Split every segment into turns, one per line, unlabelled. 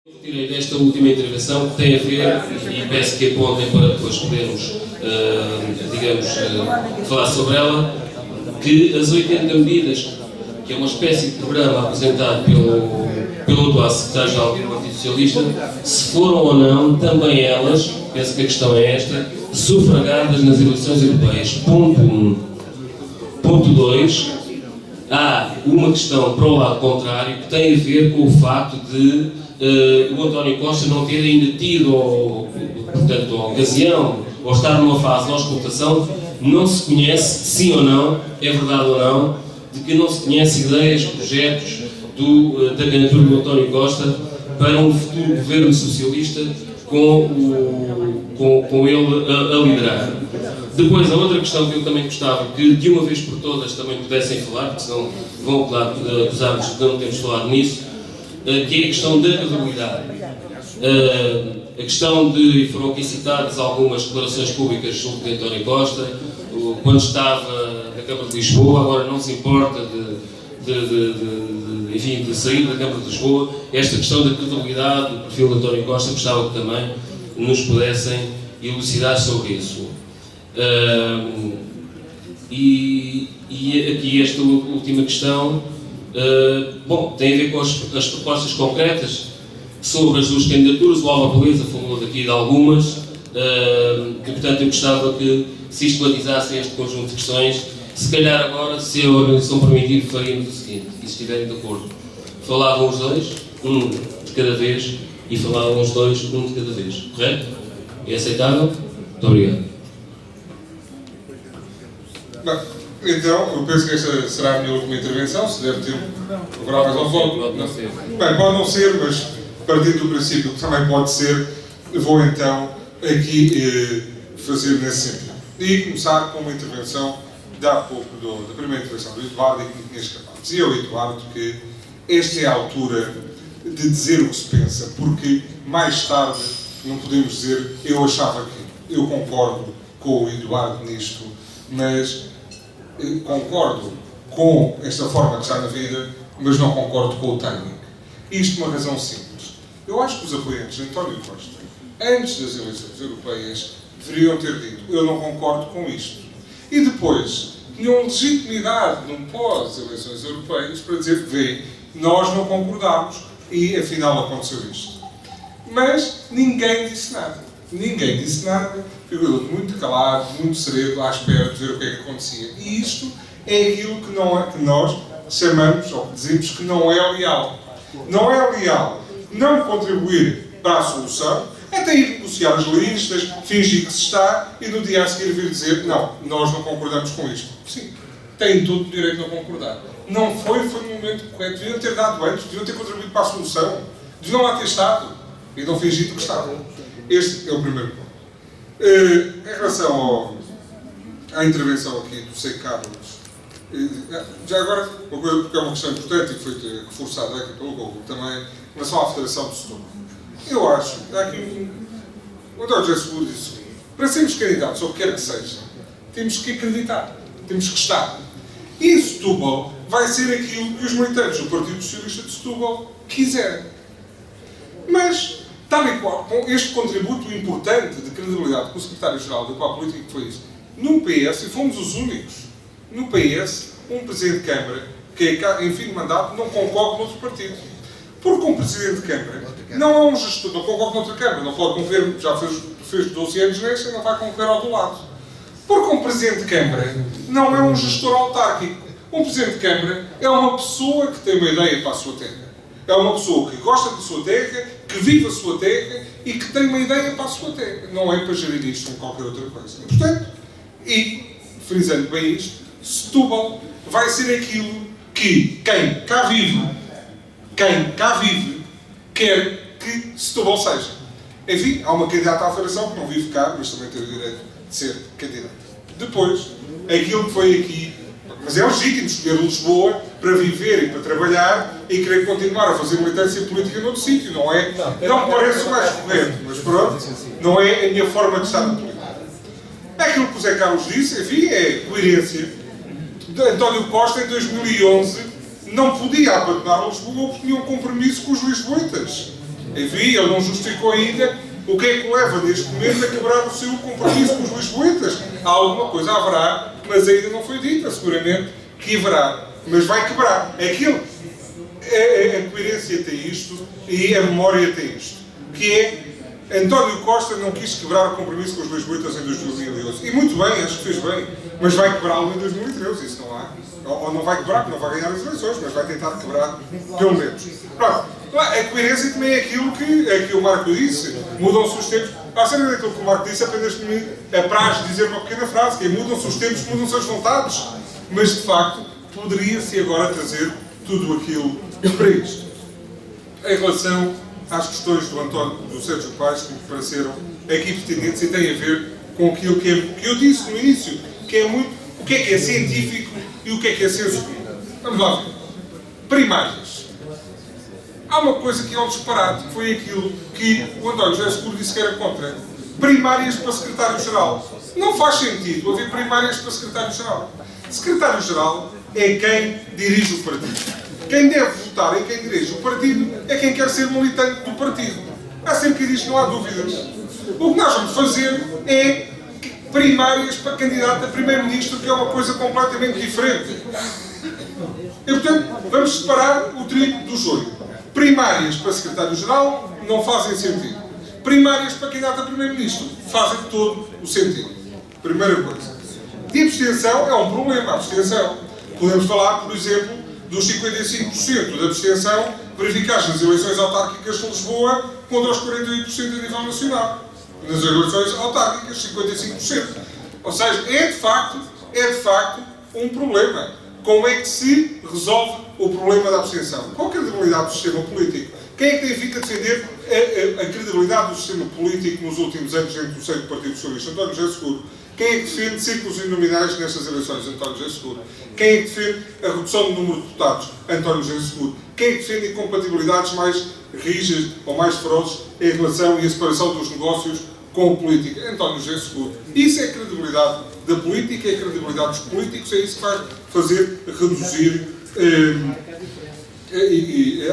Retirei desta última intervenção que tem a ver, e peço que apontem para depois podermos, falar sobre ela, que as 80 medidas, que é uma espécie de programa apresentado pelo atual secretário-geral do Partido Socialista, se foram ou não, também elas, penso que a questão é esta, sufragadas nas eleições europeias. Ponto 1. Ponto 2. Há uma questão para o lado contrário que tem a ver com o facto de o António Costa não ter ainda tido, portanto, a ocasião, ou estar numa fase de auscultação, não se conhece, sim ou não, é verdade ou não, de que não se conhece ideias, projetos da candidatura do António Costa para um futuro governo socialista com ele a liderar. Depois, a outra questão que eu também gostava que de uma vez por todas também pudessem falar, porque senão vão acusar-nos de não termos falado nisso, que é a questão da credibilidade. A questão de, foram aqui citadas algumas declarações públicas junto de António Costa, quando estava na Câmara de Lisboa, agora não se importa de sair da Câmara de Lisboa. Esta questão da credibilidade do perfil de António Costa, gostava que também nos pudessem elucidar sobre isso. E aqui esta última questão, tem a ver com as propostas concretas sobre as duas candidaturas. O Álvaro Beleza falou daqui de algumas, que portanto eu gostava que sistematizassem este conjunto de questões. Se calhar agora, se a organização permitir, faríamos o seguinte, e se estiverem de acordo, falavam os dois, um de cada vez, e falavam os dois, um de cada vez. Correto? É aceitável? Muito obrigado.
Bem, então, eu penso que esta será a minha última intervenção, se der tempo. Agora mais ao voto.
Pode não ser.
Bem, pode não ser, mas partindo do princípio que também pode ser, vou então aqui fazer nesse sentido. E começar com uma intervenção de há pouco, da primeira intervenção do Eduardo, e que me tinha escapado. Dizia o Eduardo que esta é a altura de dizer o que se pensa, porque mais tarde não podemos dizer eu achava que. Eu concordo com o Eduardo nisto, mas concordo com esta forma de estar na vida, mas não concordo com o timing. Isto por uma razão simples. Eu acho que os apoiantes de António Costa, antes das eleições europeias, deveriam ter dito eu não concordo com isto. E depois tinham legitimidade num pós-eleições europeias para dizer vê, nós não concordámos e afinal aconteceu isto. Mas ninguém disse nada. Ninguém disse nada, ficou muito calado, muito sereno, à espera de ver o que é que acontecia. E isto é aquilo que nós chamamos, ou que dizemos que não é leal. Não é leal não contribuir para a solução, até ir negociar as listas, fingir que se está, e no dia a seguir vir dizer não, nós não concordamos com isto. Sim, têm todo o direito de não concordar. Não foi no momento correto. Deviam ter dado antes, deviam ter contribuído para a solução, deviam lá ter estado, e não fingido que estavam. Este é o primeiro ponto. Em relação à intervenção aqui do Sei Carlos, já agora, uma coisa, porque é uma questão importante e que foi reforçada aqui pelo Google também, em relação à Federação de Setúbal. Eu acho, há aqui o António José Seguro disse, para sermos candidatos, ou o que quer que seja, temos que acreditar, temos que estar. E Setúbal vai ser aquilo que os militantes do Partido Socialista de Setúbal quiserem. Mas, tal e qual, com este contributo importante de credibilidade que o secretário-geral deu para a política, que foi isso, no PS, e fomos os únicos, no PS, um Presidente de Câmara, que em fim de mandato não concorre noutro partido. Porque um Presidente de Câmara não é um gestor, não concorre noutra Câmara, não pode concorrer, já fez 12 anos nesta, não vai concorrer ao do lado. Porque um Presidente de Câmara não é um gestor autárquico. Um Presidente de Câmara é uma pessoa que tem uma ideia para a sua terra. É uma pessoa que gosta da sua terra, que vive a sua terra e que tem uma ideia para a sua terra. Não é para gerir isto como qualquer outra coisa. E, portanto, frisando bem isto, Setúbal vai ser aquilo que quem cá vive, quer que Setúbal seja. Enfim, há uma candidata à federação que não vive cá, mas também tem o direito de ser candidata. Depois, aquilo que foi aqui, mas é legítimo escolher Lisboa para viver e para trabalhar e querer continuar a fazer militância política noutro sítio, não é? Não me parece o mais correto, mas pronto, não é a minha forma de estar na política. Aquilo que o Zé Carlos disse, enfim, é coerência. António Costa, em 2011, não podia abandonar Lisboa porque tinha um compromisso com os lisboetas. Enfim, ele não justificou ainda o que é que o leva neste momento a quebrar o seu compromisso com os lisboetas. Alguma coisa haverá, mas ainda não foi dita, seguramente que haverá. Mas vai quebrar. É aquilo. A coerência tem isto e a memória tem isto. Que é, António Costa não quis quebrar o compromisso com os lisboetas em 2011. E muito bem, acho que fez bem. Mas vai quebrá-lo em 2013, isso não há. Ou não vai quebrar, porque não vai ganhar as eleições, mas vai tentar quebrar, pelo menos. Pronto. A coerência também é aquilo que o Marco disse. Mudam-se os tempos. A sério daquilo que o Marco disse, apenas-me apraz dizer uma pequena frase, que é mudam-se os tempos, mudam-se as vontades. Mas, de facto, poderia-se agora trazer tudo aquilo para isto. Em relação às questões do Sérgio Paes, que me pareceram aqui pertinentes e têm a ver com aquilo que eu disse no início, que é muito o que é científico e o que é senso comum. Vamos lá ver. Primárias. Há uma coisa que é um disparate, que foi aquilo que o António José Seguro disse que era contra. Primárias para secretário-geral. Não faz sentido haver primárias para secretário-geral. Secretário-geral é quem dirige o partido. Quem deve votar em quem dirige o partido é quem quer ser militante do partido. Acerca disto não há dúvidas. O que nós vamos fazer é primárias para candidato a primeiro-ministro, que é uma coisa completamente diferente. E, portanto, vamos separar o trigo do joio. Primárias para secretário-geral não fazem sentido. Primárias para candidato a primeiro-ministro fazem todo o sentido. Primeira coisa. De abstenção é um problema, a abstenção. Podemos falar, por exemplo, dos 55% de abstenção verificados nas eleições autárquicas de Lisboa contra os 48% a nível nacional. Nas eleições autárquicas, 55%. Ou seja, é de facto um problema. Como é que se resolve o problema da abstenção? Qual a credibilidade do sistema político? Quem é que tem vindo a defender a credibilidade do sistema político nos últimos anos dentro do seio do Partido Socialista? António José Seguro. Quem é que defende círculos uninominais nestas eleições? António José Seguro. Quem é que defende a redução do número de deputados? António José Seguro. Quem é que defende incompatibilidades mais rígidas ou mais ferozes em relação e a separação dos negócios com a política? António José Seguro. Isso é a credibilidade da política, é a credibilidade dos políticos, é isso que vai fazer reduzir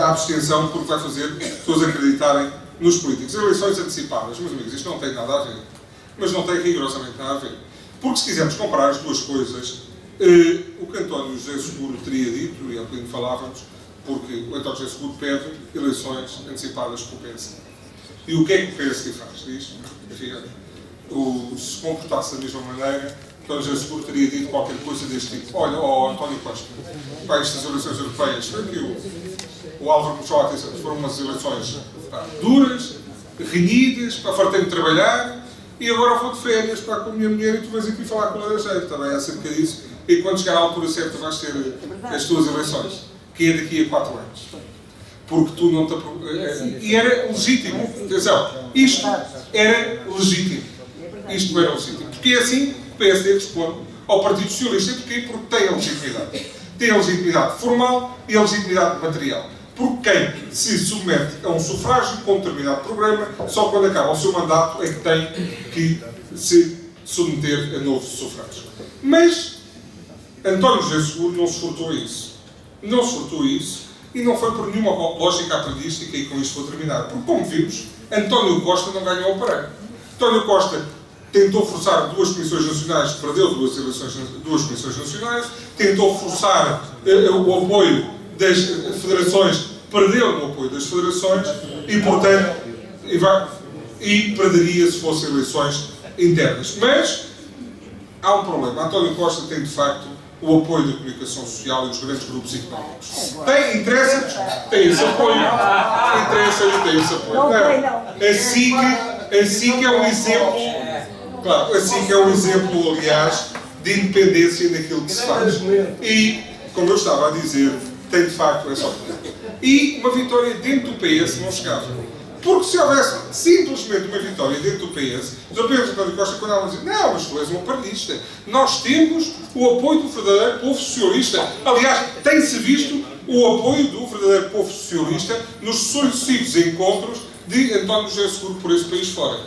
a abstenção, porque vai fazer as pessoas acreditarem nos políticos. Eleições antecipadas, meus amigos, isto não tem nada a ver. Mas não tem rigorosamente nada a ver. Porque se quisermos comparar as duas coisas, o que António José Seguro teria dito, e há bocadinho falávamos, porque o António José Seguro pede eleições antecipadas para o PSD. E o que é que o PSD faz? Diz, enfim, se comportasse da mesma maneira, António José Seguro teria dito qualquer coisa deste tipo. Olha, António Costa, para estas eleições europeias, foi que o Álvaro puxou a atenção, foram umas eleições duras, renhidas, fartei-me de trabalhar, e agora vou de férias para com a minha mulher e tu vais aqui falar com o Laranjeiro, também acerca disso, e quando chegar à altura certa vais ter as tuas eleições, que é daqui a 4 anos. Porque tu não te... E era legítimo. Atenção, isto era legítimo. Isto era legítimo. Porque é assim que o PSD responde ao Partido Socialista. Porquê? Porque tem a legitimidade. Tem a legitimidade formal e a legitimidade material. Porque quem se submete a um sufrágio com um determinado programa, só quando acaba o seu mandato é que tem que se submeter a novo sufrágio. Mas António José Seguro não se furtou a isso. Não se furtou a isso e não foi por nenhuma lógica aprendiz, e com isto vou terminar. Porque, como vimos, António Costa não ganhou o pareio. António Costa tentou forçar 2 comissões nacionais, perdeu 2 comissões nacionais, tentou forçar o apoio das federações, perdeu o apoio das federações e, portanto, perderia se fossem eleições internas. Mas há um problema. António Costa tem, de facto, o apoio da comunicação social e dos grandes grupos económicos. Interessa-nos? Tem esse apoio. Interessa-lhe, tem esse apoio. Não. Assim que é um exemplo, claro, assim que é um exemplo, aliás, de independência naquilo que se faz. E, como eu estava a dizer, tem de facto essa opinião. E uma vitória dentro do PS não chegava. Porque se houvesse simplesmente uma vitória dentro do PS, os europeus de António Costa, quando estavam a dizer, não, mas tu és um apartidista. Nós temos o apoio do verdadeiro povo socialista. Aliás, tem-se visto o apoio do verdadeiro povo socialista nos sucessivos encontros de António José Seguro por esse país fora.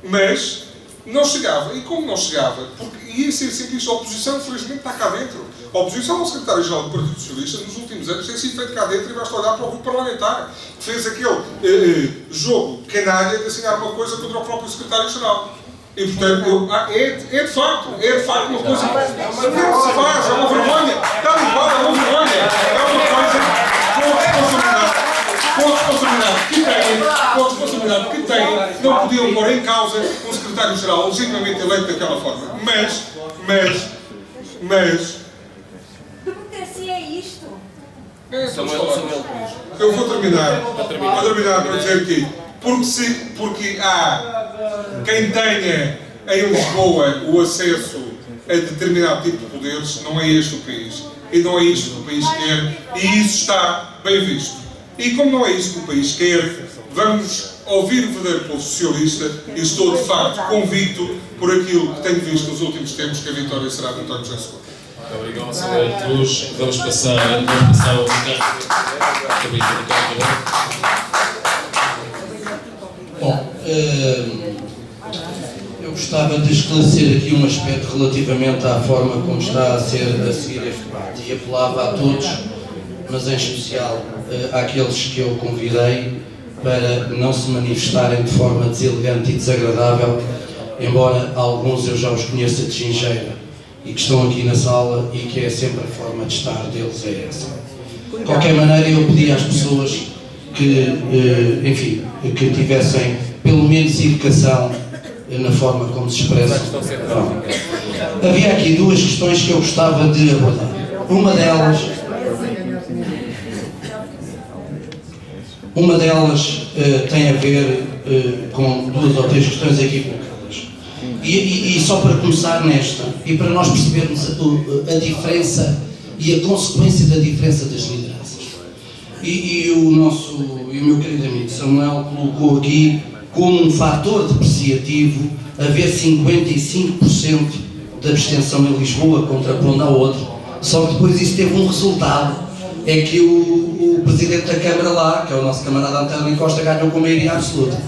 Mas não chegava. E como não chegava, porque ia ser sempre isto, a oposição, infelizmente, está cá dentro. A oposição ao secretário-geral do Partido Socialista, nos últimos anos, tem sido feito cá dentro e basta olhar para o grupo parlamentar, que fez aquele jogo canalha de assinar uma coisa contra o próprio secretário-geral. E, portanto, é de facto uma coisa que se faz, é uma vergonha. Está igual, é uma vergonha. É uma coisa com a responsabilidade que têm, não podiam pôr em causa um secretário-geral legitimamente eleito daquela forma. Mas...
Democracia é isto.
Eu vou terminar para dizer que porque há quem tenha em Lisboa o acesso a determinado tipo de poderes, não é este o país. E não é isto que o país quer, e isso está bem visto. E como não é isso que o país quer, vamos ouvir o verdadeiro povo socialista e estou de facto convicto por aquilo que tenho visto nos últimos tempos que a vitória será de António José Seguro.
Obrigado, Sr. Cruz. Vamos passar ao Ricardo.
Bom, eu gostava de esclarecer aqui um aspecto relativamente à forma como está a seguir este debate e apelava a todos, mas em especial àqueles que eu convidei para não se manifestarem de forma deselegante e desagradável, embora alguns eu já os conheça de gingeira e que estão aqui na sala e que é sempre a forma de estar deles é essa. De qualquer maneira, eu pedi às pessoas que, enfim, que tivessem pelo menos educação na forma como se expressam. Bom, havia aqui duas questões que eu gostava de abordar. Uma delas tem a ver com duas ou três questões aqui colocadas. E só para começar nesta, e para nós percebermos a diferença e a consequência da diferença das lideranças. E o meu querido amigo Samuel colocou aqui como um fator depreciativo haver 55% de abstenção em Lisboa contrapondo ao outro, só que depois isso teve um resultado, é que o presidente da Câmara lá, que é o nosso camarada António Costa, ganhou com maioria absoluta.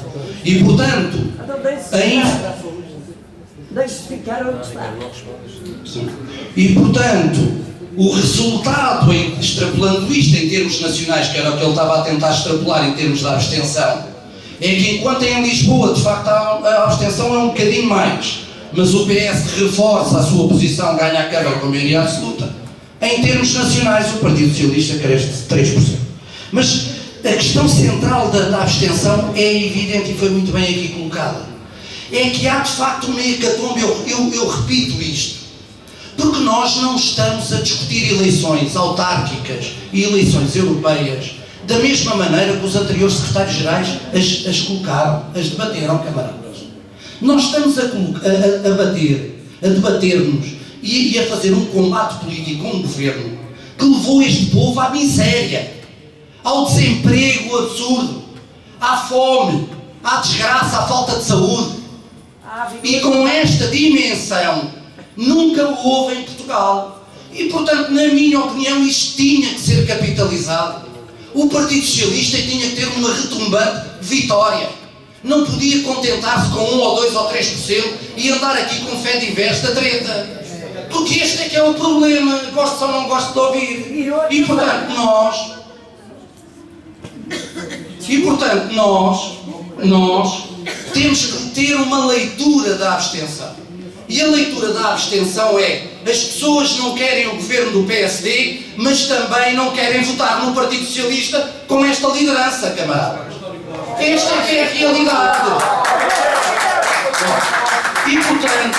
E portanto, o resultado, extrapolando isto em termos nacionais, que era o que ele estava a tentar extrapolar em termos da abstenção, é que enquanto em Lisboa, de facto, a abstenção é um bocadinho mais, mas o PS reforça a sua posição, ganha a Câmara com maioria absoluta, em termos nacionais o Partido Socialista carece de 3%. Mas a questão central da abstenção é evidente e foi muito bem aqui colocada. É que há de facto uma hecatombe, eu repito isto, porque nós não estamos a discutir eleições autárquicas e eleições europeias da mesma maneira que os anteriores secretários-gerais as colocaram, as debateram, camaradas. Nós estamos a debater-nos e a fazer um combate político com um governo que levou este povo à miséria, ao desemprego absurdo, à fome, à desgraça, à falta de saúde. E com esta dimensão nunca houve em Portugal. E portanto, na minha opinião, isto tinha que ser capitalizado. O Partido Socialista tinha que ter uma retumbante vitória. Não podia contentar-se com 1 ou 2 ou 3% e andar aqui com fé diversa da treta. Porque este é que é o problema, gosto ou não gosto de ouvir. E portanto nós temos que ter uma leitura da abstenção. E a leitura da abstenção é: as pessoas não querem o governo do PSD, mas também não querem votar no Partido Socialista com esta liderança, camaradas. Esta é que é a realidade. E portanto,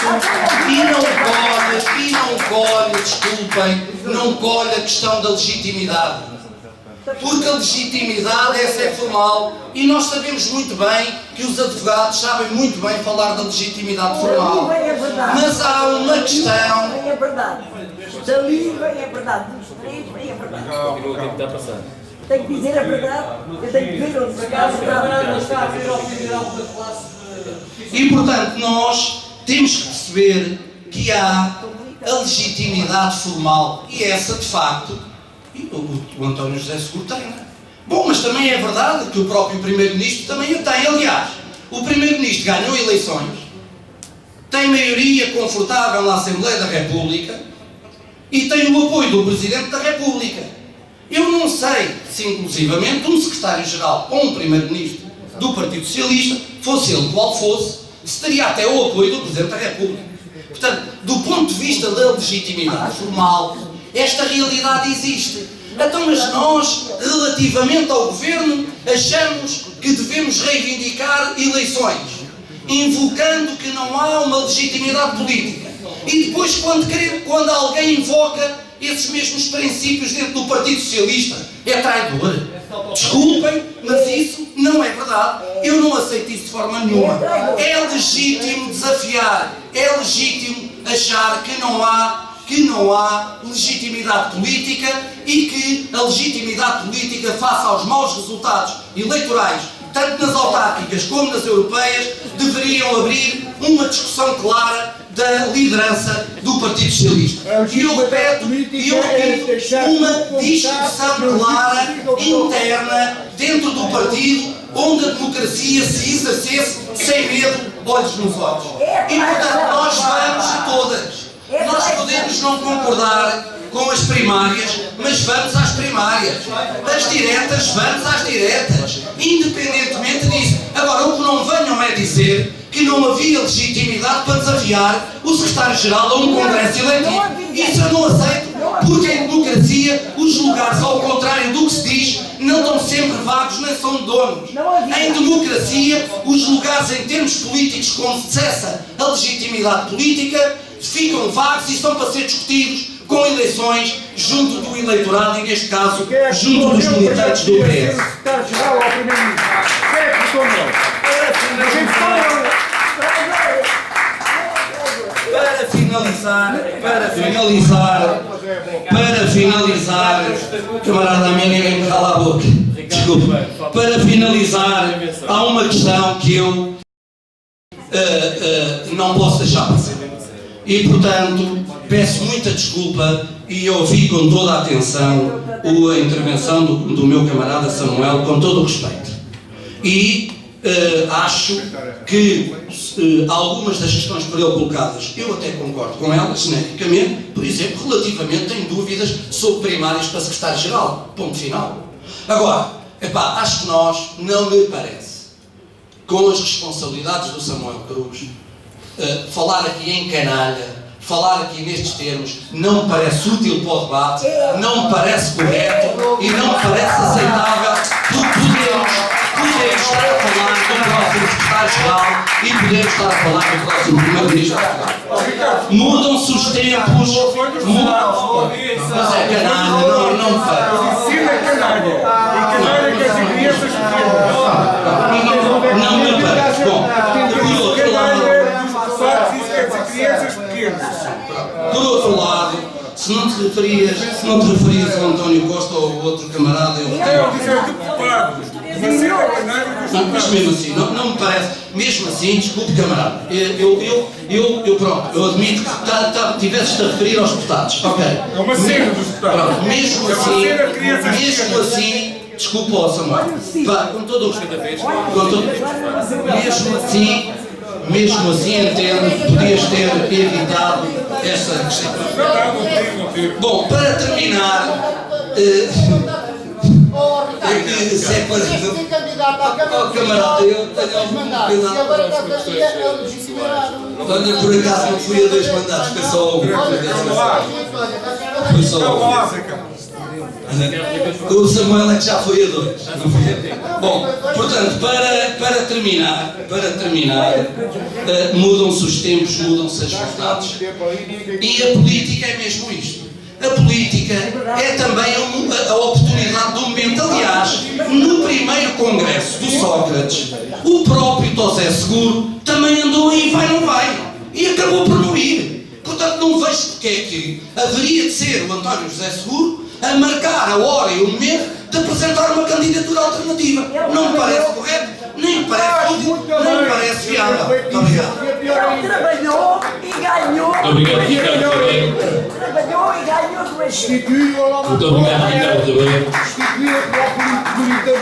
não colhe a questão da legitimidade. Porque a legitimidade essa é formal e nós sabemos muito bem que os advogados sabem muito bem falar da legitimidade formal. Mas há uma questão.
Vem a verdade. Dali vem a verdade. Dos três vem a verdade. Tenho que dizer a verdade. Eu tenho que ver onde se casa.
E portanto nós temos que perceber que há a legitimidade formal e essa de facto o António José Seguro tem, não é? Bom, mas também é verdade que o próprio Primeiro-Ministro também a tem. Aliás, o Primeiro-Ministro ganhou eleições tem maioria confortável na Assembleia da República e tem o apoio do Presidente da República. Eu não sei se, inclusivamente, um secretário-geral ou um primeiro-ministro do Partido Socialista, fosse ele qual fosse, se teria até o apoio do Presidente da República. Portanto, do ponto de vista da legitimidade formal, esta realidade existe. Então, mas nós, relativamente ao Governo, achamos que devemos reivindicar eleições, invocando que não há uma legitimidade política. E depois, quando alguém invoca esses mesmos princípios dentro do Partido Socialista, é traidor. Desculpem, mas isso não é verdade. Eu não aceito isso de forma nenhuma. É legítimo desafiar, é legítimo achar que não há legitimidade política e que a legitimidade política face aos maus resultados eleitorais, tanto nas autárquicas como nas europeias, deveriam abrir uma discussão clara da liderança do Partido Socialista. E eu repito, uma discussão clara, interna, dentro do partido, onde a democracia se exercesse sem medo, olhos nos olhos. E portanto, nós vamos a todas. Nós podemos não concordar com as primárias, mas vamos às primárias. Das diretas, vamos às diretas. Independentemente disso. Agora, o que não venham é dizer que não havia legitimidade para desafiar o secretário-geral a um congresso eletivo. Isso eu não aceito, porque em democracia os lugares, ao contrário do que se diz, não estão sempre vagos nem são donos. Em democracia, os lugares em termos políticos, quando cessa a legitimidade política, ficam vagos e estão para ser discutidos com eleições junto do eleitorado, e neste caso, junto dos militantes do PS. Para finalizar, camarada amigo, ninguém me cala a boca. Desculpa. Para finalizar, há uma questão que eu não posso deixar passar. E, portanto, peço muita desculpa e ouvi com toda a atenção a intervenção do meu camarada Samuel, com todo o respeito. E acho que algumas das questões por ele colocadas, eu até concordo com elas, genericamente. Por exemplo, relativamente, tenho dúvidas sobre primárias para secretário-geral. Ponto final. Agora, acho que nós, não me parece, com as responsabilidades do Samuel Cruz, falar aqui em canalha, falar aqui nestes termos, não me parece útil para o debate, não me parece correto e não me parece aceitável, porque podemos estar a falar do próximo secretário-geral e podemos estar a falar do próximo primeiro-ministro. Mudam-se os tempos, mas é canalha, não me parece.
Ensina canalha. E canalha quer dizer crianças pequenas.
Não me parece. Bom, por outro lado,
isso quer dizer crianças pequenas.
por outro lado, se não te referias ao António Costa ou ao outro camarada, eu
Dizer deputados.
mas mesmo assim, não me parece, mesmo assim, desculpe camarada, eu pronto, eu admito que tivesses de referir aos deputados, ok.
É uma cena dos deputados.
Pronto, mesmo assim, desculpa ao Samuel, com todo o respeito a fez, mesmo assim entendo que podias ter evitado essa questão. Bom, para terminar, se é para camarada, eu tenho algum cuidado. Olha, por acaso não fui a 2 mandatos, foi só um. Foi só um. O Samuel é que já foi a 2, não fui a. Bom, portanto, para terminar, mudam-se os tempos, mudam-se as vontades. E a política é mesmo isto. A política é também a oportunidade do momento. Aliás, no primeiro congresso do Sócrates, o próprio Tosé Seguro também andou aí, vai não vai, e acabou por não ir. Portanto, não vejo porque é que haveria de ser o António José Seguro a marcar a hora e o momento de apresentar uma candidatura alternativa. Não me parece correto, nem me parece útil, nem me parece viável. Muito obrigado.
Ele trabalhou e ganhou.
Obrigado, Ricardo.
Trabalhou e ganhou 2
Muito obrigado, Ricardo.
Instituir a política